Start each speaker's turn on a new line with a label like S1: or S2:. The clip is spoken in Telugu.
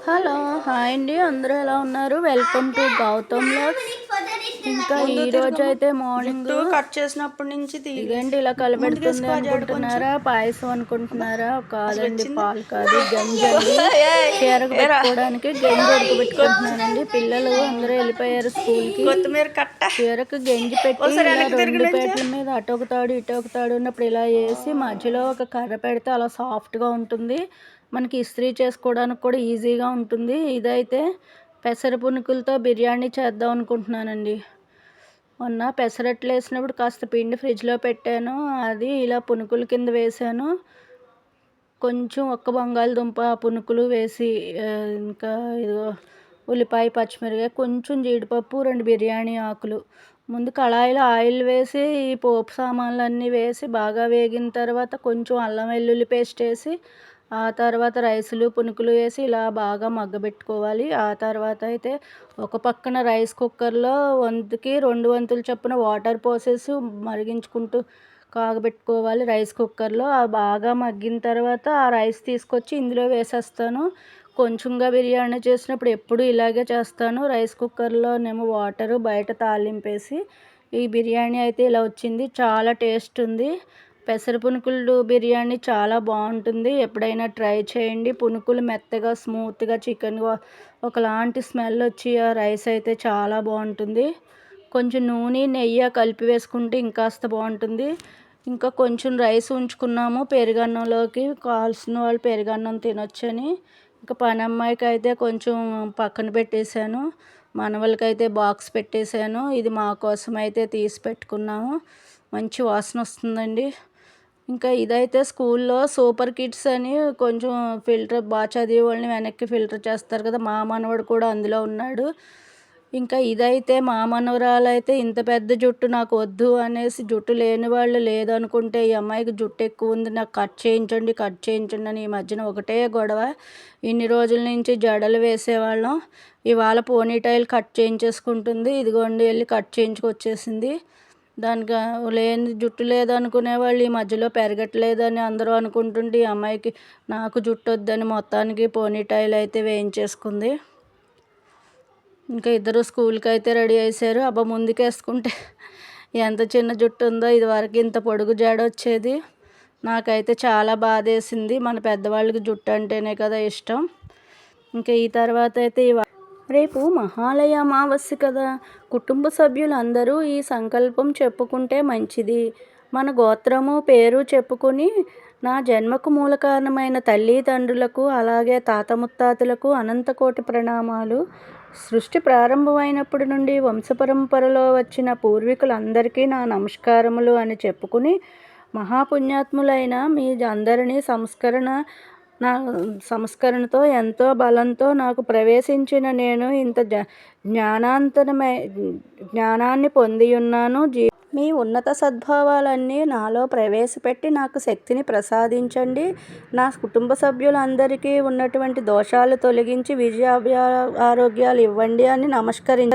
S1: హలో హాయ్ అండి, అందరూ ఎలా ఉన్నారు? Welcome to Gautam vlogs. ఇంకా ఈ రోజు అయితే మార్నింగ్
S2: కట్ చేసినప్పటి నుంచి
S1: ఇదేంటి ఇలా కలబెడుతుంది అనుకుంటున్నారా? పాయసం అనుకుంటున్నారా? కాదండి, పాలు కాదు, గంజి అండి. చీరకు పెట్టుకోవడానికి గంజి ఉడకబెట్టుకుంటున్నానండి. పిల్లలు అందరూ వెళ్ళిపోయారు స్కూల్కి. చీరకు గంజి పెట్టి ఇలా రెండు పేటల మీద అటొక తాడు ఇటొక తాడు ఉన్నప్పుడు ఇలా వేసి మధ్యలో ఒక కర్ర పెడితే అలా సాఫ్ట్గా ఉంటుంది. మనకి ఇస్త్రీ చేసుకోవడానికి కూడా ఈజీగా ఉంటుంది. ఇదైతే పెసర పునుకులతో బిర్యానీ చేద్దాం అనుకుంటున్నానండి. మొన్న పెసరట్లు వేసినప్పుడు కాస్త పిండి ఫ్రిడ్జ్లో పెట్టాను. అది ఇలా పునుకుల కింద వేసాను. కొంచెం ఒక్క బంగాళదుంప పునుకులు వేసి ఇంకా ఇదిగో ఉల్లిపాయ పచ్చిమిరపకాయ కొంచెం జీడిపప్పు 2 బిర్యానీ ఆకులు ముందు కళాయిలో ఆయిల్ వేసి ఈ పోపు సామాన్లన్నీ వేసి బాగా వేగిన తర్వాత కొంచెం అల్లం వెల్లుల్లి పేస్ట్ వేసి ఆ తర్వాత రైసులు పునుకులు వేసి ఇలా బాగా మగ్గబెట్టుకోవాలి. ఆ తర్వాత అయితే ఒక పక్కన రైస్ కుక్కర్లో వంతుకి 2 వంతుల చొప్పున వాటర్ పోసేసి మరిగించుకుంటూ కాగబెట్టుకోవాలి రైస్ కుక్కర్లో. అది బాగా మగ్గిన తర్వాత ఆ రైస్ తీసుకొచ్చి ఇందులో వేసేస్తాను. కొంచెంగా బిర్యానీ చేసినప్పుడు ఎప్పుడు ఇలాగే చేస్తాను. రైస్ కుక్కర్లోనేమో వాటరు, బయట తాలింపేసి ఈ బిర్యానీ అయితే ఇలా వచ్చింది. చాలా టేస్ట్ ఉంది. పెసర పునుకులు బిర్యానీ చాలా బాగుంటుంది. ఎప్పుడైనా ట్రై చేయండి. పునుకులు మెత్తగా స్మూత్గా చికెన్గా ఒకలాంటి స్మెల్ వచ్చి ఆ రైస్ అయితే చాలా బాగుంటుంది. కొంచెం నూనె నెయ్యి కలిపి వేసుకుంటే ఇంకాస్త బాగుంటుంది. ఇంకా కొంచెం రైస్ ఉంచుకున్నాము పెరుగన్నంలోకి. కావాల్సిన వాళ్ళు పెరుగన్నం తినొచ్చని. ఇంకా పనమ్మాయికి అయితే కొంచెం పక్కన పెట్టేశాను. మనవలకైతే బాక్స్ పెట్టేశాను. ఇది మా కోసం అయితే తీసి పెట్టుకున్నాము. మంచి వాసన వస్తుందండి. ఇంకా ఇదైతే స్కూల్లో సూపర్ కిడ్స్ అని కొంచెం ఫిల్టర్ బాగా చదివే వాళ్ళని వెనక్కి ఫిల్టర్ చేస్తారు కదా, మా మనవడు కూడా అందులో ఉన్నాడు. ఇంకా ఇదైతే మా మనవరాలు అయితే ఇంత పెద్ద జుట్టు నాకు వద్దు అనేసి, జుట్టు లేని వాళ్ళు లేదనుకుంటే ఈ అమ్మాయికి జుట్టు ఎక్కువ ఉంది నాకు కట్ చేయించండి అని ఈ మధ్యన ఒకటే గొడవ. ఇన్ని రోజుల నుంచి జడలు వేసేవాళ్ళం, ఇవాళ పోనీటైల్ కట్ చేయించేసుకుంటుంది. ఇదిగోండి వెళ్ళి కట్ చేయించుకొచ్చేసింది. దానికి లేని జుట్టు లేదనుకునే వాళ్ళు ఈ మధ్యలో పెరగట్లేదని అందరూ అనుకుంటుంటే ఈ అమ్మాయికి నాకు జుట్టు వద్దని మొత్తానికి పోనీటైల్ అయితే వేయించేసుకుంది. ఇంకా ఇద్దరు స్కూల్కి అయితే రెడీ అయ్యారు. అబ్బా ముందుకేసుకుంటే ఎంత చిన్న జుట్టు ఉందో, ఇదివరకు ఇంత పొడుగు జడ వచ్చేది. నాకైతే చాలా బాధేసింది. మన పెద్దవాళ్ళకి జుట్టు అంటేనే కదా ఇష్టం. ఇంకా ఈ తర్వాత అయితే రేపు మహాలయ అమావాస్య కదా, కుటుంబ సభ్యులందరూ ఈ సంకల్పం చెప్పుకుంటే మంచిది. మన గోత్రము పేరు చెప్పుకొని నా జన్మకు మూల కారణమైన తల్లిదండ్రులకు అలాగే తాత ముత్తాతలకు అనంతకోటి ప్రణామాలు. సృష్టి ప్రారంభమైనప్పటి నుండి వంశపరంపరలో వచ్చిన పూర్వీకులందరికీ నా నమస్కారములు అని చెప్పుకుని మహాపుణ్యాత్ములైన మీ అందరినీ నా సంస్కరణతో ఎంతో బలంతో నాకు ప్రవేశించిన నేను ఇంత జ్ఞానాన్ని పొంది ఉన్నాను. మీ ఉన్నత సద్భావాలన్నీ నాలో ప్రవేశపెట్టి నాకు శక్తిని ప్రసాదించండి. నా కుటుంబ సభ్యులందరికీ ఉన్నటువంటి దోషాలు తొలగించి విజయ ఆరోగ్యాలు ఇవ్వండి అని నమస్కరించాను.